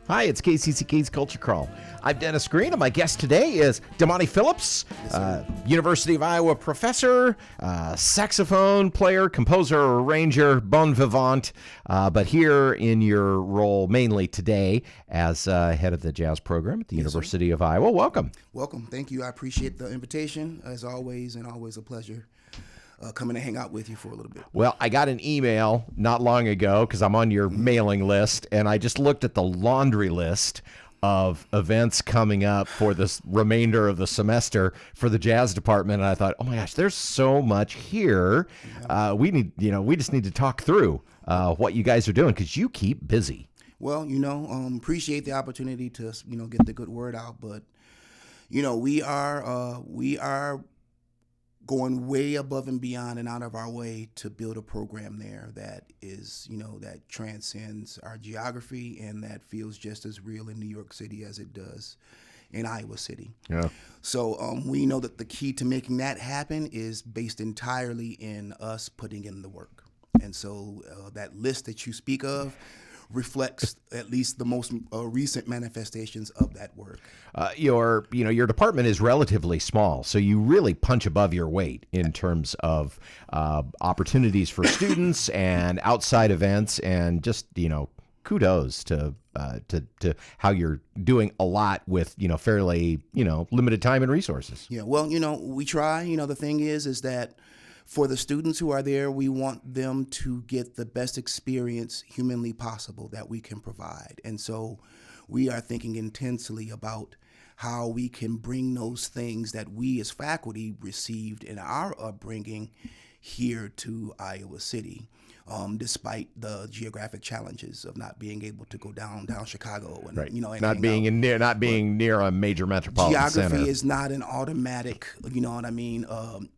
Hi, it's KCCK's Culture Crawl. I'm Dennis Green, and my guest today is Damani Phillips, University of Iowa professor, saxophone player, composer, arranger, bon vivant, but here in your role mainly today as head of the jazz program at the University of Iowa. Welcome. Welcome. Thank you. I appreciate the invitation, as always, and always a pleasure coming to hang out with you for a little bit. Well, I got an email not long ago because I'm on your mailing list, and I just looked at the laundry list of events coming up for this remainder of the semester for the jazz department, and I thought, oh my gosh, there's so much here. We just need to talk through what you guys are doing because you keep busy. Well, appreciate the opportunity to get the good word out, but we are going way above and beyond and out of our way to build a program there that is, that transcends our geography and that feels just as real in New York City as it does in Iowa City. Yeah. So we know that the key to making that happen is based entirely in us putting in the work. And so that list that you speak of reflects at least the most recent manifestations of that work. Your department is relatively small, so you really punch above your weight in terms of opportunities for students and outside events, and just kudos to how you're doing a lot with fairly limited time and resources. Yeah, well, we try. The thing is that for the students who are there, we want them to get the best experience humanly possible that we can provide. And so we are thinking intensely about how we can bring those things that we as faculty received in our upbringing here to Iowa City, despite the geographic challenges of not being able to go down Chicago and right. And not being near a major metropolitan center. Geography is not an automatic,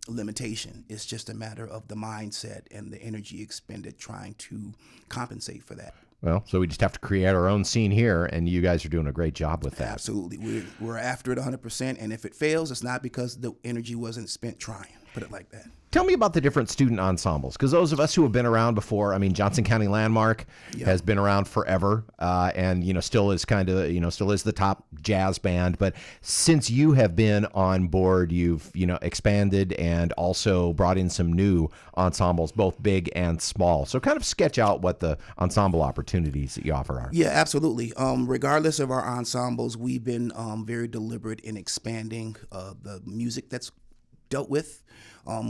limitation. It's just a matter of the mindset and the energy expended trying to compensate for that. Well, so we just have to create our own scene here, and you guys are doing a great job with that. Absolutely. We're after it 100%, and if it fails, it's not because the energy wasn't spent trying. Put it like that. Tell me about the different student ensembles, because those of us who have been around before, Johnson County Landmark has been around forever, and still is still is the top jazz band. But since you have been on board, you've expanded and also brought in some new ensembles, both big and small. So kind of sketch out what the ensemble opportunities that you offer are. Yeah, absolutely. Regardless of our ensembles, we've been very deliberate in expanding the music that's dealt with.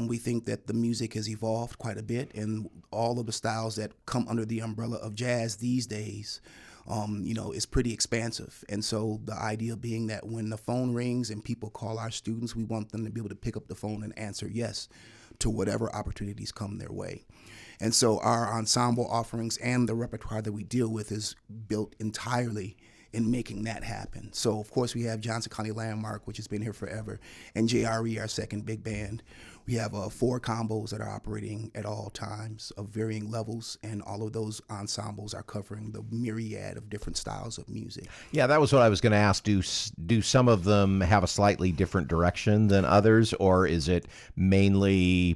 We think that the music has evolved quite a bit, and all of the styles that come under the umbrella of jazz these days, is pretty expansive. And so the idea being that when the phone rings and people call our students, we want them to be able to pick up the phone and answer yes to whatever opportunities come their way. And so our ensemble offerings and the repertoire that we deal with is built entirely in making that happen. So, of course, we have Johnson County Landmark, which has been here forever, and JRE, our second big band. We have 4 combos that are operating at all times of varying levels, and all of those ensembles are covering the myriad of different styles of music. Yeah, that was what I was going to ask. Do some of them have a slightly different direction than others, or is it mainly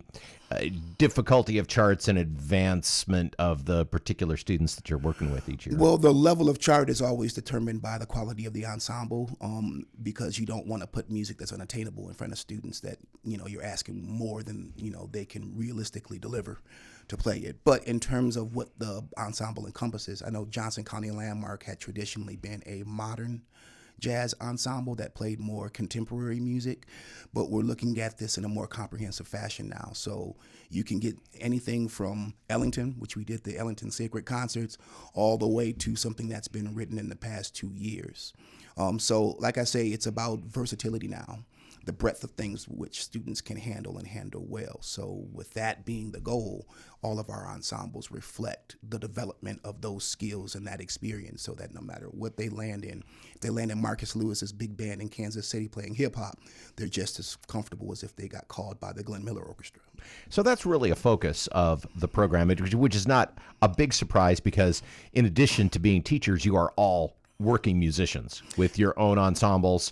difficulty of charts and advancement of the particular students that you're working with each year? Well, the level of chart is always determined by the quality of the ensemble, because you don't want to put music that's unattainable in front of students that, you're asking more than, they can realistically deliver to play it. But in terms of what the ensemble encompasses, I know Johnson County Landmark had traditionally been a modern jazz ensemble that played more contemporary music, but we're looking at this in a more comprehensive fashion now. So you can get anything from Ellington, which we did the Ellington Sacred Concerts, all the way to something that's been written in the past 2 years. So like I say, it's about versatility now, the breadth of things which students can handle and handle well. So with that being the goal, all of our ensembles reflect the development of those skills and that experience, so that no matter what they land in, if they land in Marcus Lewis's big band in Kansas City playing hip hop, they're just as comfortable as if they got called by the Glenn Miller Orchestra. So that's really a focus of the program, which is not a big surprise, because in addition to being teachers, you are all working musicians with your own ensembles,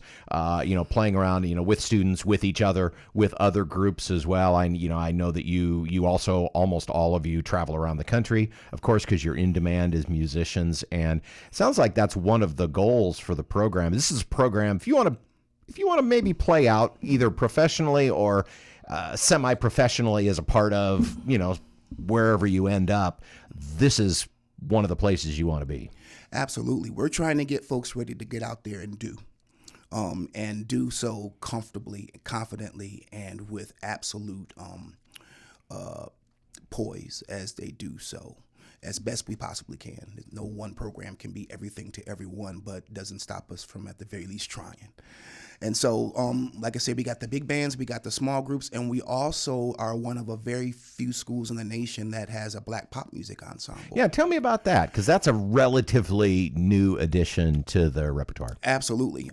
playing around, with students, with each other, with other groups as well. I know that you also, almost all of you, travel around the country, of course, because you're in demand as musicians. And it sounds like that's one of the goals for the program. This is a program, if you want to maybe play out either professionally or semi-professionally as a part of, wherever you end up, this is one of the places you want to be. Absolutely. We're trying to get folks ready to get out there and do so comfortably, confidently, and with absolute poise as they do so, as best we possibly can. No one program can be everything to everyone, but doesn't stop us from at the very least trying. And so, like I said, we got the big bands, we got the small groups, and we also are one of a very few schools in the nation that has a black pop music ensemble. Yeah, tell me about that, because that's a relatively new addition to the repertoire. Absolutely.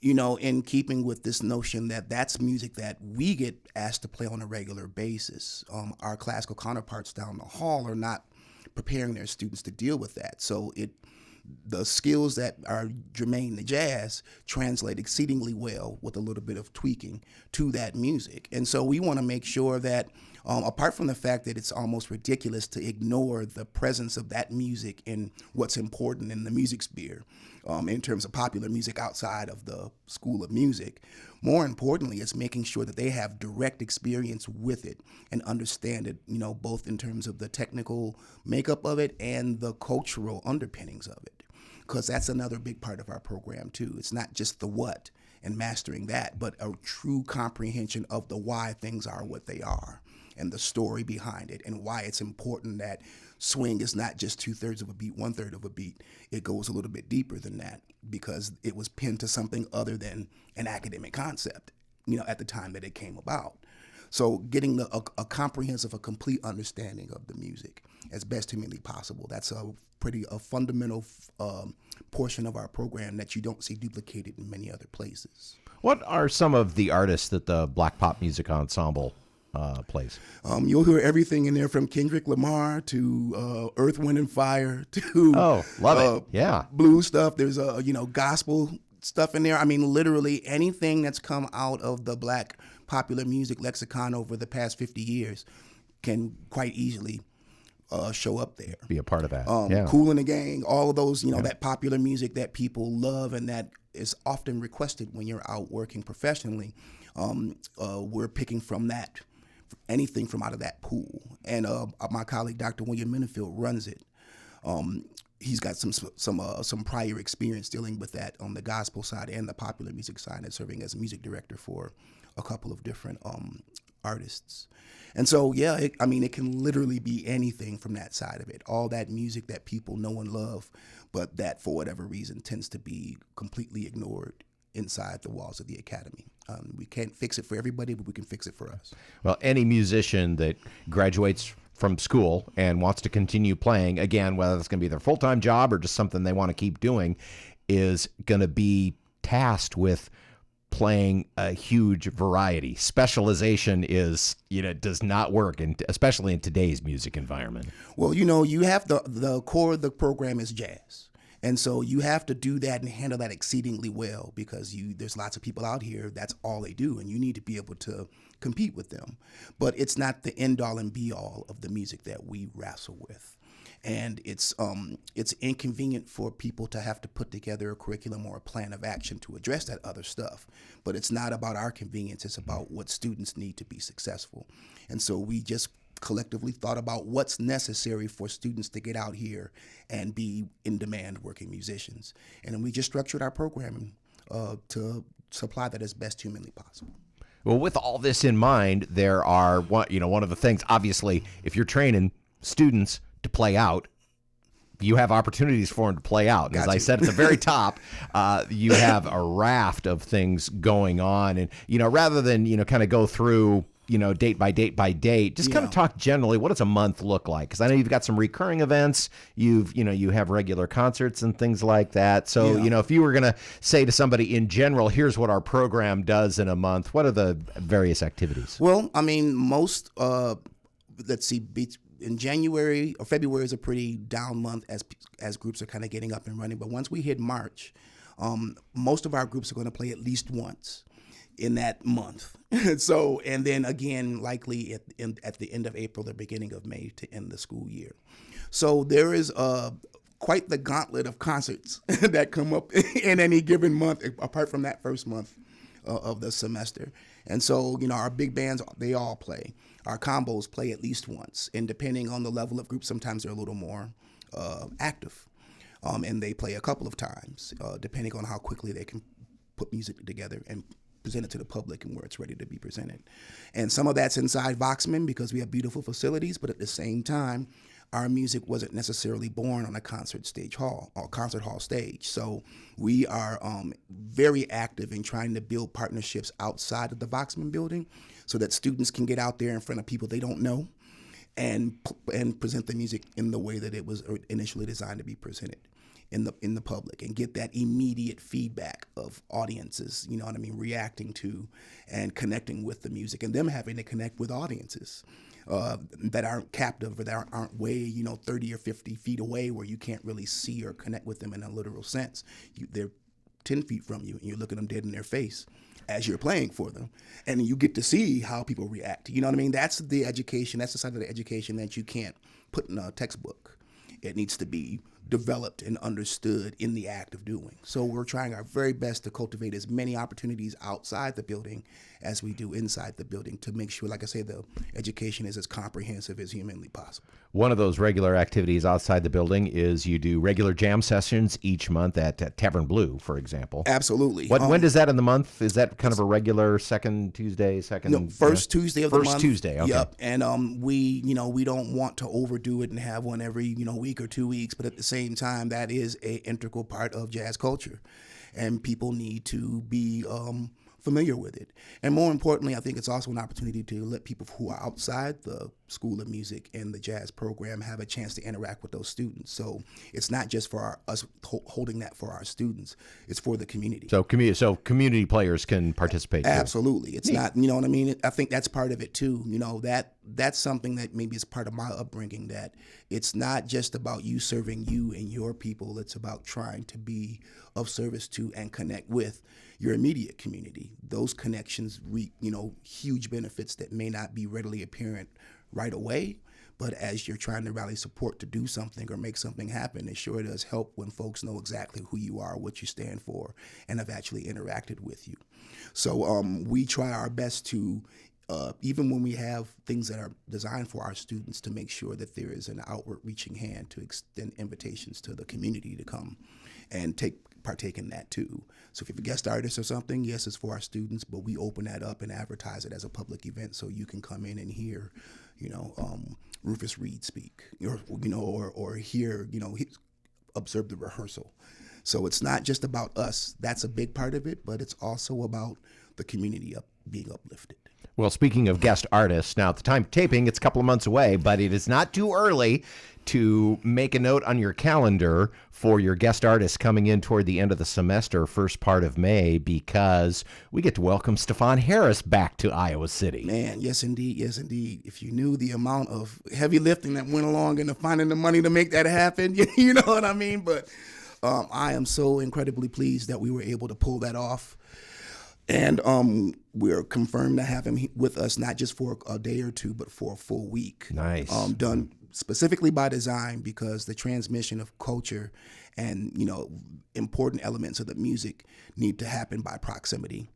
In keeping with this notion that that's music that we get asked to play on a regular basis, our classical counterparts down the hall are not preparing their students to deal with that. So the skills that are germane to jazz translate exceedingly well with a little bit of tweaking to that music. And so we want to make sure that, apart from the fact that it's almost ridiculous to ignore the presence of that music in what's important in the music sphere, in terms of popular music outside of the School of Music, more importantly, it's making sure that they have direct experience with it and understand it, both in terms of the technical makeup of it and the cultural underpinnings of it. Because that's another big part of our program, too. It's not just the what and mastering that, but a true comprehension of the why things are what they are and the story behind it and why it's important that swing is not just 2/3 of a beat, 1/3 of a beat. It goes a little bit deeper than that because it was pinned to something other than an academic concept, at the time that it came about. So getting a comprehensive, a complete understanding of the music as best humanly possible, that's a fundamental portion of our program that you don't see duplicated in many other places. What are some of the artists that the Black Pop Music Ensemble plays? You'll hear everything in there from Kendrick Lamar to Earth, Wind, and Fire to love it. Yeah, blues stuff. There's gospel stuff in there. I mean, literally anything that's come out of the Black popular music lexicon over the past 50 years can quite easily show up there. Be a part of that. Kool and the Gang, all of those, that popular music that people love and that is often requested when you're out working professionally. We're picking from that, anything from out of that pool. And my colleague, Dr. William Minifield, runs it. He's got some prior experience dealing with that on the gospel side and the popular music side, and serving as music director for a couple of different artists. And so, it can literally be anything from that side of it. All that music that people know and love, but that for whatever reason tends to be completely ignored inside the walls of the academy. We can't fix it for everybody, but we can fix it for us. Well, any musician that graduates from school and wants to continue playing, again, whether it's going to be their full-time job or just something they want to keep doing, is going to be tasked with playing a huge variety. Specialization does not work, especially in today's music environment. Well, you have the core of the program is jazz. And so you have to do that and handle that exceedingly well because there's lots of people out here, that's all they do, and you need to be able to compete with them. But it's not the end-all and be-all of the music that we wrestle with. And it's inconvenient for people to have to put together a curriculum or a plan of action to address that other stuff. But it's not about our convenience, it's about what students need to be successful. And so we just collectively thought about what's necessary for students to get out here and be in-demand working musicians. And then we just structured our programming to supply that as best humanly possible. Well, with all this in mind, there are one of the things, obviously, if you're training students to play out, you have opportunities for them to play out. And as I said at the very top, you have a raft of things going on. And, rather than, kind of go through, date by date, just kind of talk generally, what does a month look like? Because I know you've got some recurring events, you have regular concerts and things like that. So, if you were going to say to somebody in general, here's what our program does in a month, what are the various activities? Well, most, in January or February is a pretty down month as groups are kind of getting up and running. But once we hit March, most of our groups are going to play at least once in that month. So, and then again, likely at the end of April, the beginning of May to end the school year. So there is quite the gauntlet of concerts that come up in any given month, apart from that first month of the semester. And so, our big bands, they all play. Our combos play at least once. And depending on the level of group, sometimes they're a little more active. And they play a couple of times, depending on how quickly they can put music together and present it to the public and where it's ready to be presented. And some of that's inside Voxman because we have beautiful facilities, but at the same time, our music wasn't necessarily born on a concert hall stage. So we are very active in trying to build partnerships outside of the Voxman building so that students can get out there in front of people they don't know and present the music in the way that it was initially designed to be presented in the public and get that immediate feedback of audiences, reacting to and connecting with the music, and them having to connect with audiences that aren't captive or that aren't way, 30 or 50 feet away where you can't really see or connect with them in a literal sense. They're 10 feet from you and you're looking them dead in their face as you're playing for them. And you get to see how people react. You know what I mean? That's the education. That's the side of the education that you can't put in a textbook. It needs to be developed and understood in the act of doing. So we're trying our very best to cultivate as many opportunities outside the building as we do inside the building to make sure, like I say, the education is as comprehensive as humanly possible. One of those regular activities outside the building is you do regular jam sessions each month at Tavern Blue, for example. Absolutely. When does that in the month? Is that kind of a regular second Tuesday, first Tuesday of the month. First Tuesday, okay. Yep. And we don't want to overdo it and have one every, week or 2 weeks, but at the same time, that is an integral part of jazz culture. And people need to be familiar with it. And more importantly, I think it's also an opportunity to let people who are outside the School of Music and the jazz program have a chance to interact with those students. So it's not just for us holding that for our students, it's for the community. So community players can participate too. Absolutely. It's not, what I mean? I think that's part of it too. That's something that maybe is part of my upbringing, that it's not just about you serving you and your people. It's about trying to be of service to and connect with your immediate community. Those connections reap, huge benefits that may not be readily apparent right away, but as you're trying to rally support to do something or make something happen, it sure does help when folks know exactly who you are, what you stand for, and have actually interacted with you. So we try our best to, even when we have things that are designed for our students, to make sure that there is an outward reaching hand to extend invitations to the community to come and partake in that too. So if you're a guest artist or something, yes, it's for our students, but we open that up and advertise it as a public event so you can come in and hear, Rufus Reed speak, or hear, observe the rehearsal. So it's not just about us. That's a big part of it, but it's also about the community being uplifted. Well, speaking of guest artists, now at the time of taping, it's a couple of months away, but it is not too early to make a note on your calendar for your guest artists coming in toward the end of the semester, first part of May, because we get to welcome Stefon Harris back to Iowa City. Man, yes, indeed. Yes, indeed. If you knew the amount of heavy lifting that went along into finding the money to make that happen, you know what I mean? But I am so incredibly pleased that we were able to pull that off. And we're confirmed to have him with us, not just for a day or two, but for a full week. Nice. Done specifically by design, because the transmission of culture and, important elements of the music need to happen by proximity,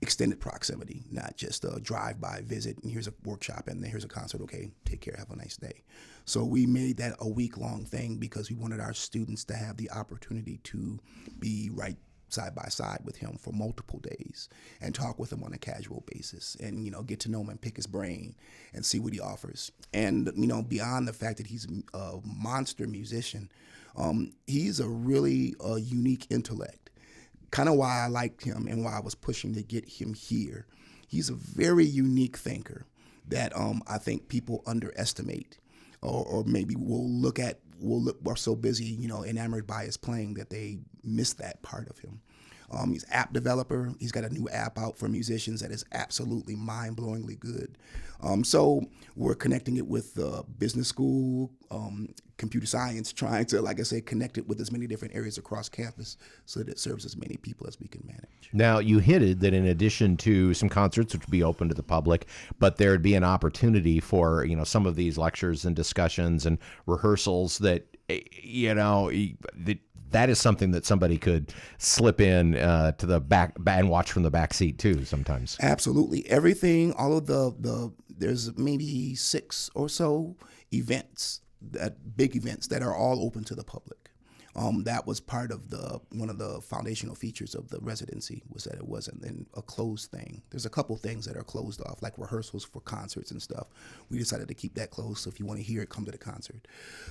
extended proximity, not just a drive-by visit and here's a workshop and then here's a concert. Okay, take care, have a nice day. So we made that a week-long thing because we wanted our students to have the opportunity to be right side by side with him for multiple days and talk with him on a casual basis and, get to know him and pick his brain and see what he offers. And, beyond the fact that he's a monster musician, he's a really unique intellect. Kind of why I liked him and why I was pushing to get him here. He's a very unique thinker that I think people underestimate or maybe we're so busy, enamored by his playing that they miss that part of him. He's an app developer. He's got a new app out for musicians that is absolutely mind-blowingly good. So we're connecting it with the business school, computer science, trying to, like I said, connect it with as many different areas across campus so that it serves as many people as we can manage. Now, you hinted that in addition to some concerts, which would be open to the public, but there'd be an opportunity for, some of these lectures and discussions and rehearsals that, that is something that somebody could slip in to the back and watch from the back seat too sometimes. Absolutely. Everything, all of there's maybe 6 or so events, big events that are all open to the public. That was part of one of the foundational features of the residency, was that it wasn't a closed thing. There's a couple things that are closed off, like rehearsals for concerts and stuff. We decided to keep that closed, so if you want to hear it, come to the concert.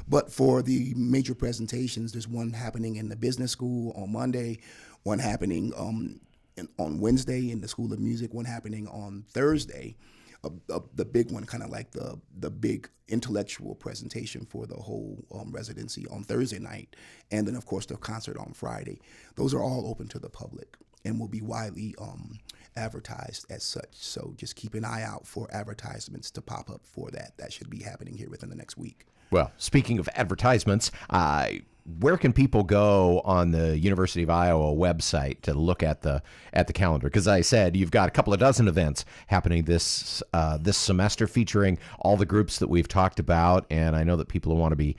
But for the major presentations, there's one happening in the business school on Monday, one happening on Wednesday in the School of Music, one happening on Thursday. The big one, kind of like the big intellectual presentation for the whole residency on Thursday night, and then of course the concert on Friday. Those are all open to the public and will be widely advertised as such. So just keep an eye out for advertisements to pop up for that. That should be happening here within the next week. Well, speaking of advertisements, where can people go on the University of Iowa website to look at the calendar? Because I said you've got a couple of dozen events happening this semester featuring all the groups that we've talked about, and I know that people want to be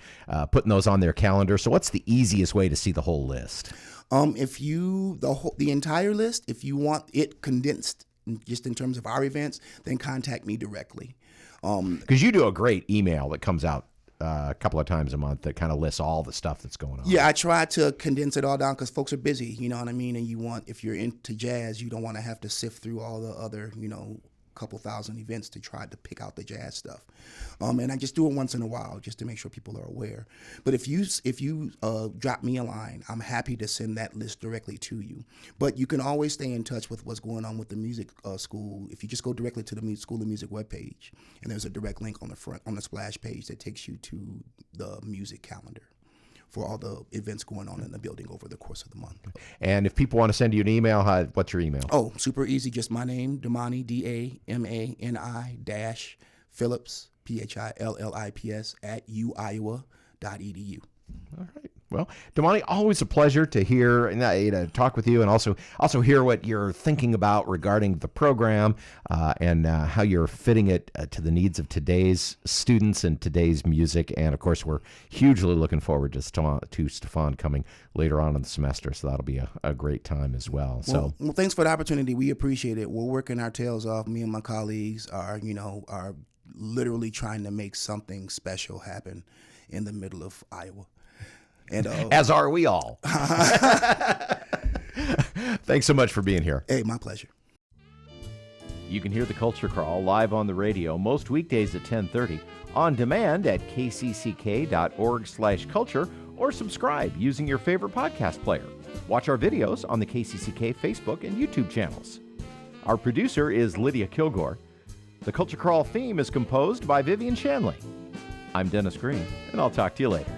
putting those on their calendar. So what's the easiest way to see the whole list? If you the entire list, if you want it condensed just in terms of our events, then contact me directly. Because you do a great email that comes out a couple of times a month that kind of lists all the stuff that's going on. Yeah, I try to condense it all down because folks are busy, you know what I mean? And if you're into jazz, you don't want to have to sift through all the other, couple thousand events to try to pick out the jazz stuff. And I just do it once in a while just to make sure people are aware. But if you drop me a line, I'm happy to send that list directly to you. But you can always stay in touch with what's going on with the music school. If you just go directly to the School of Music webpage, and there's a direct link on the front, on the splash page that takes you to the music calendar for all the events going on in the building over the course of the month. And if people want to send you an email, what's your email? Oh, super easy. Just my name, Damani, Damani Phillips, Phillips, at uiowa.edu. All right. Well, Damani, always a pleasure to hear and to talk with you, and also hear what you're thinking about regarding the program and how you're fitting it to the needs of today's students and today's music. And of course, we're hugely looking forward to Stefon coming later on in the semester, so that'll be a great time as well. Well, thanks for the opportunity. We appreciate it. We're working our tails off. Me and my colleagues are literally trying to make something special happen in the middle of Iowa. And, as are we all. Thanks so much for being here. Hey, my pleasure. You can hear the Culture Crawl live on the radio most weekdays at 10:30, on demand at kcck.org/culture, or subscribe using your favorite podcast player. Watch our videos on the KCCK Facebook and YouTube channels. Our producer is Lydia Kilgore. The Culture Crawl theme is composed by Vivian Shanley. I'm Dennis Green, and I'll talk to you later.